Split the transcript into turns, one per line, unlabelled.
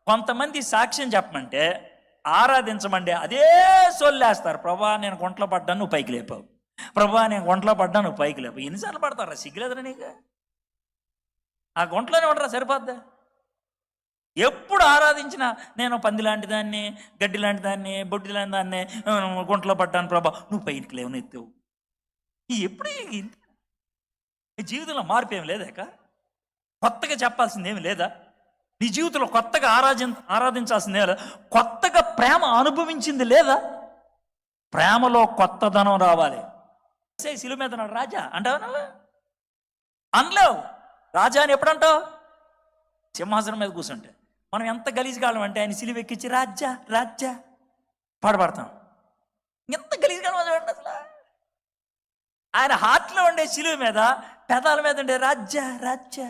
కొంతమంది సాక్ష్యం చెప్పమంటే, ఆరాధించమంటే అదే సొల్లేస్తారు. ప్రభా నేను గుంటలో పడ్డాను, నువ్వు పైకి లేపావు. ప్రభా నేను గుంటలో పడ్డాను, నువ్వు పైకి లేపావు. ఎన్నిసార్లు పడతారా? సిగ్గులేదురా నీకు? ఆ గుంటలోనే ఉండరా, సరిపోద్దా? ఎప్పుడు ఆరాధించినా నేను పంది లాంటి దాన్ని, గడ్డి లాంటి దాన్ని, బొడ్డి లాంటి దాన్ని, గుంటలో పడ్డాను ప్రభా, నువ్వు పైకి లేవు, ఎత్తావు. ఎప్పుడు జీవితంలో మార్పు ఏమి లేదాక? కొత్తగా చెప్పాల్సింది ఏమి లేదా? నీ జీవితంలో కొత్తగా ఆరాధించాల్సిందే లేదా? కొత్తగా ప్రేమ అనుభవించింది లేదా? ప్రేమలో కొత్తదనం రావాలి. శిలువ మీద రాజా అంటావు, అనలేవు. రాజా అని ఎప్పుడంటావు? సింహాసనం మీద కూర్చుంటే. మనం ఎంత గలీజ్గాలం అంటే ఆయన సిలువ ఎక్కించి రాజ్యా రాజ్యా పాడబడతాం. ఎంత గలీజ్గాలం చూడండి అసలు. ఆయన హార్ట్లో ఉండే సిలువ మీద, పెదాల మీద ఉండే రాజ్యా రాజ్యా